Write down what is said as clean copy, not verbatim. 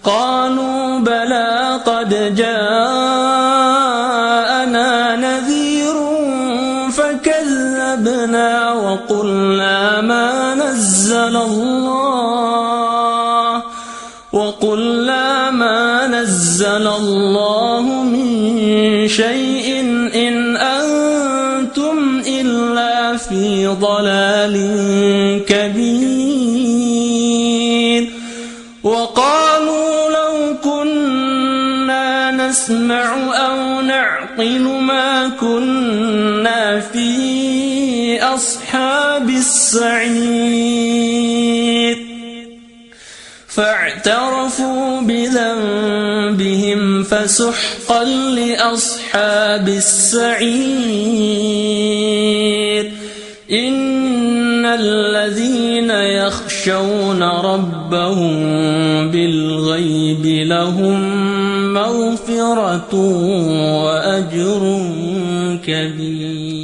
قالوا بلى قد جاءنا نذير فكذبنا وقلنا ما نزل الله من شيء إن أنتم إلا في ضلال كبير. وقالوا لو كنا نسمع أو نعقل ما كنا في أصحاب السعير. فاعترفوا بذنبهم فسحقا لأصحاب السعير. إن الذين يخشون ربهم بالغيب لهم مغفرة وأجر كبير.